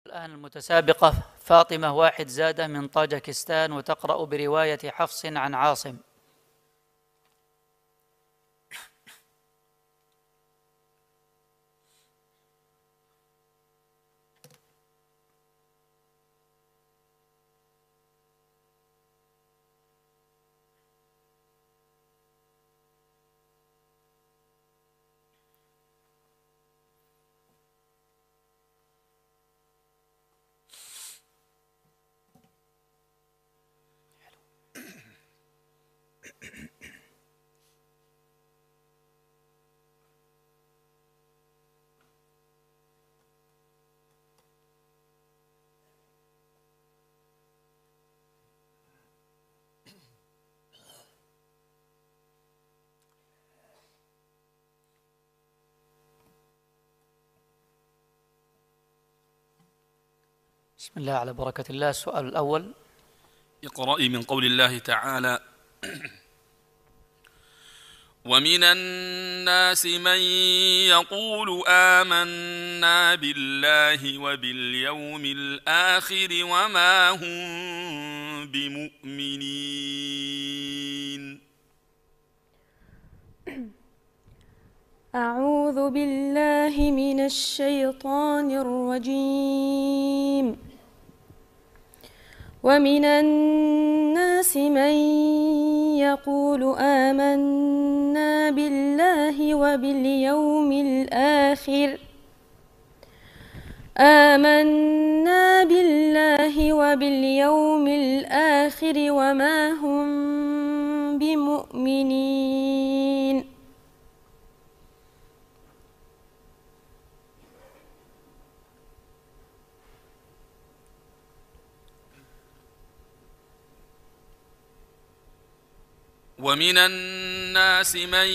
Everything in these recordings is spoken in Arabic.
الآن المتسابقة فاطمة واحد زادة من طاجكستان، وتقرأ برواية حفص عن عاصم. بسم الله على بركة الله. السؤال الأول: اقرأي من قول الله تعالى: ومن الناس من يقول آمنا بالله وباليوم الآخر وما هم بمؤمنين. أعوذ بالله من الشيطان الرجيم. ومن الناس من يقول آمنا بالله وباليوم الآخر وما هم بمؤمنين. ومن الناس من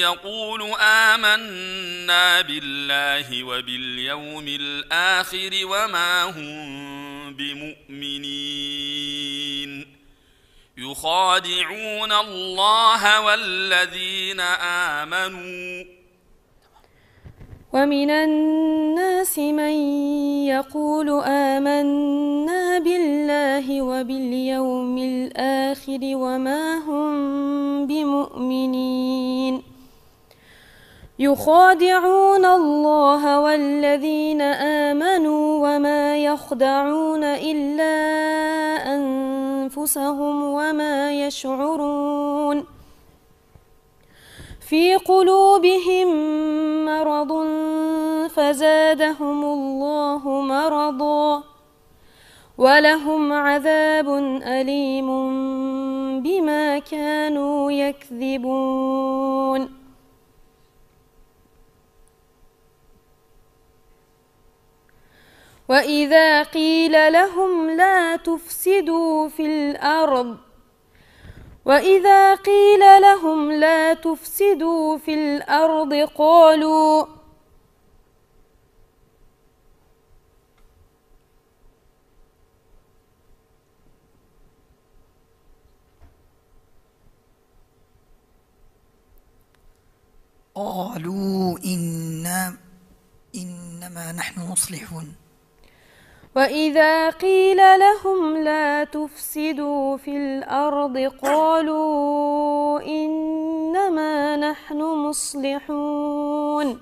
يقول آمنا بالله وباليوم الآخر وما هم بمؤمنين، يخادعون الله والذين آمنوا. ومن الناس من يقول آمنا بالله وباليوم الآخر وما هم بمؤمنين، يخادعون الله والذين آمنوا وما يخدعون إلا أنفسهم وما يشعرون. في قلوبهم مرض فزادهم الله مرضا ولهم عذاب أليم بما كانوا يكذبون. وإذا قيل لهم لا تفسدوا في الأرض قالوا إنما نحن مصلحون. وإذا قيل لهم لا تفسدوا في الأرض قالوا إنما نحن مصلحون.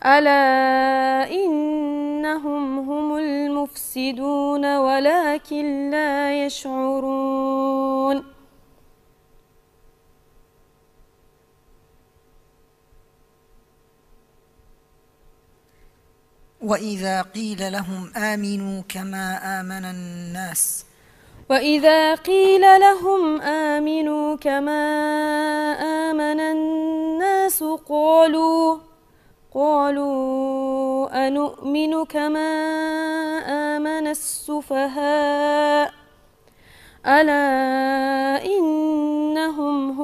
ألا إنهم هم المفسدون ولكن لا يشعرون. وإذا قيل لهم آمنوا كما آمن الناس قالوا أنؤمن كما آمن السفهاء. ألا إنهم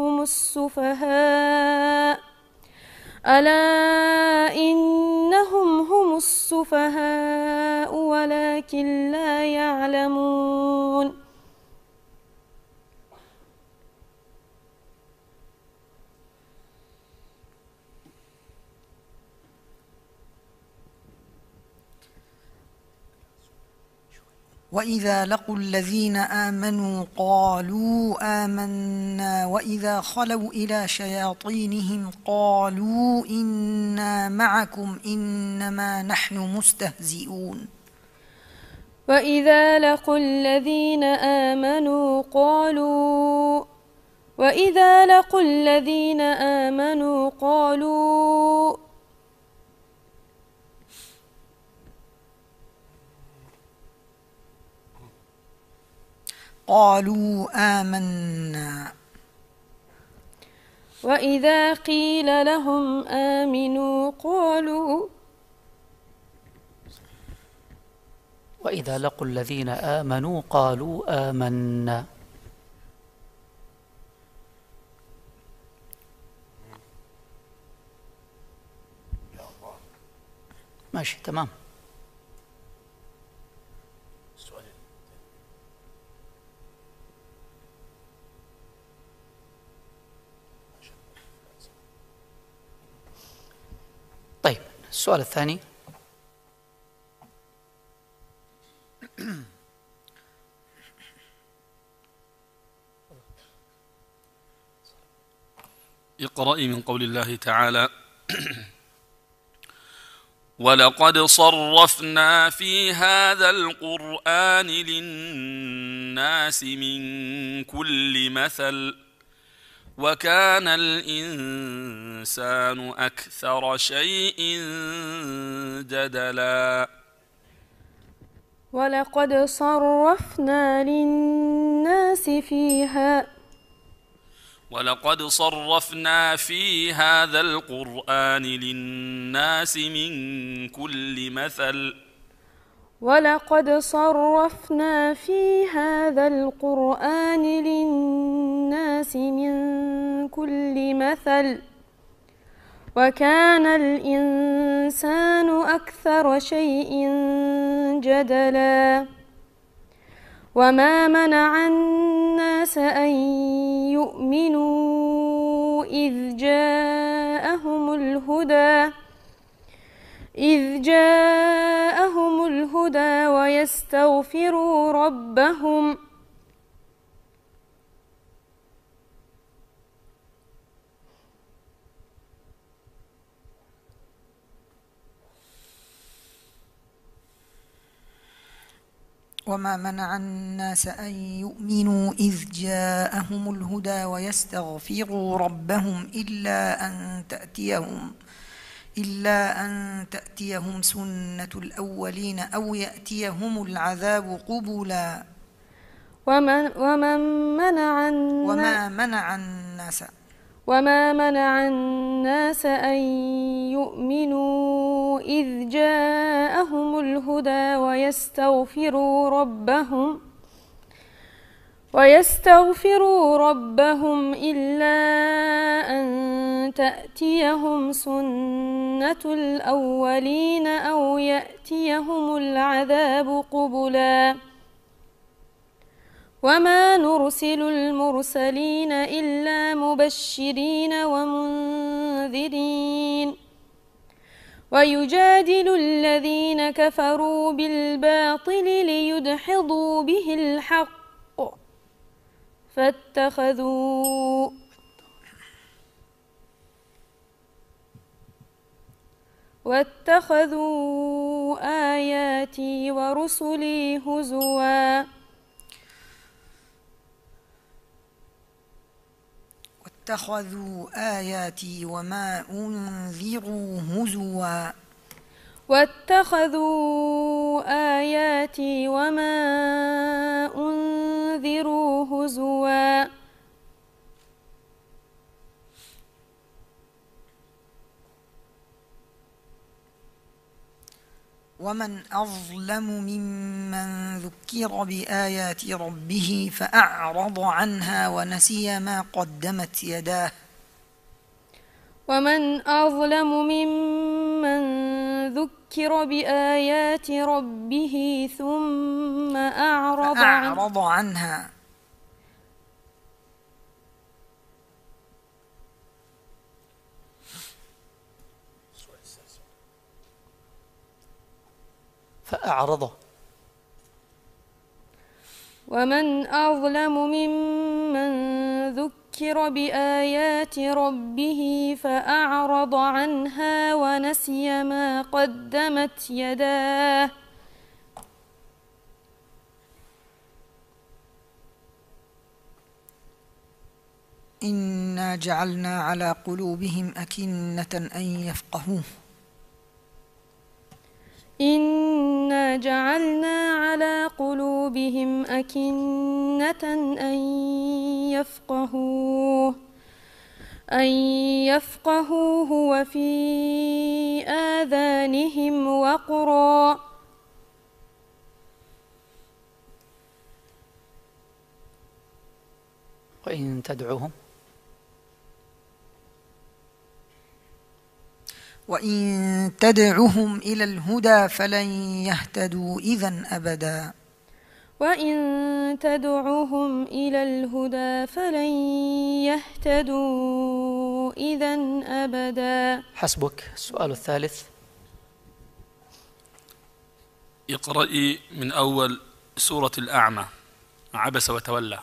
هم السفهاء ولكن لا يعلمون. وإذا لقوا الذين آمنوا قالوا آمنا وإذا خلوا إلى شياطينهم قالوا إنا معكم إنما نحن مستهزئون وإذا لقوا الذين آمنوا قالوا آمنا وإذا قيل لهم آمنوا قالوا وإذا لقوا الذين آمنوا قالوا آمنا. ماشي تمام. طيب السؤال الثاني. اقرأي من قول الله تعالى: ولقد صرفنا في هذا القرآن للناس من كل مثل وكان الإنسان أكثر شيء جدلا. ولقد صرفنا في هذا القرآن للناس من كل مثل وكان الإنسان أكثر شيء جدلا. وما منع الناس أن يؤمنوا إذ جاءهم الهدى ويستغفروا ربهم وما منع الناس أن يؤمنوا إذ جاءهم الهدى ويستغفروا ربهم إلا أن تأتيهم سنة الأولين أو يأتيهم العذاب قبلا. وما منع الناس أن يؤمنوا إذ جاءهم الهدى ويستغفروا ربهم إلا أن تأتيهم سنة الأولين أو يأتيهم العذاب قبلا. وما نرسل المرسلين إلا مبشرين ومنذرين ويجادل الذين كفروا بالباطل ليدحضوا به الحق واتخذوا آياتي ورسلي هزوا واتخذوا آياتي وما أنذروا هزوا ومن أظلم ممن ذكر بآيات ربه فأعرض عنها ونسي ما قدمت يداه. ومن أظلم ممن ذكر بآيات ربه ثم أعرض عنها فأعرض ومن أظلم ممن ذكر بآيات ربه فأعرض عنها ونسي ما قدمت يداه إنا جعلنا على قلوبهم أكنة أن يفقهوه إنا جعلنا على قلوبهم أكنة أن يفقهوه وفي آذانهم وقرا وإن تدعوهم إلى الهدى فلن يهتدوا إذن أبدا وإن تدعوهم إلى الهدى فلن يهتدوا إذن أبدا. حسبك. السؤال الثالث. اقرأي من أول سورة الأعمى، عبس وتولى.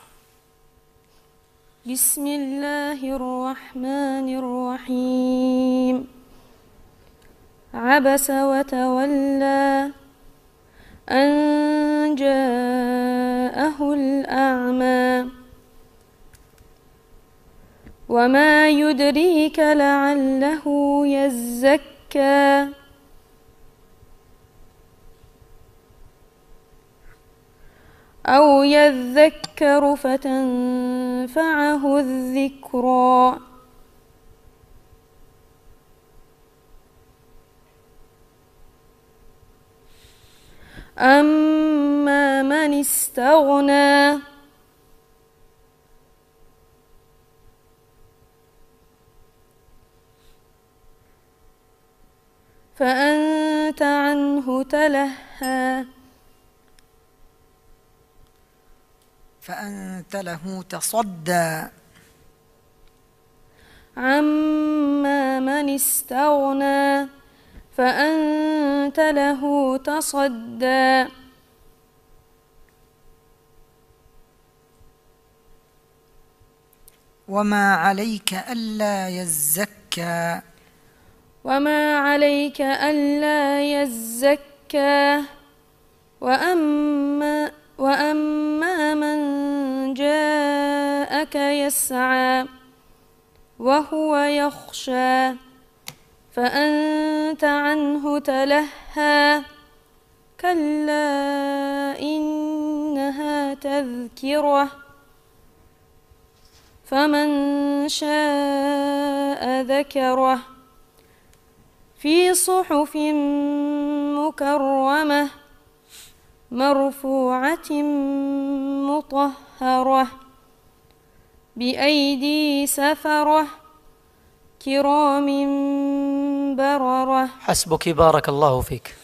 بسم الله الرحمن الرحيم. عبس وتولى أن جاءه الأعمى وما يدريك لعله يزكى أو يذكر فتنفعه الذكرى أما من استغنى فأنت عنه تلهى فأنت له تصدى عما من استغنى فأنت له تصدى وما عليك ألا يزكى وما عليك ألا يزكى وأما من جاءك يسعى وهو يخشى فأنت عنه تلهى كلا إنها تذكرة فمن شاء ذكره في صحف مكرمة مرفوعة مطهرة بأيدي سفرة كرام بررة. حسبك. بارك الله فيك.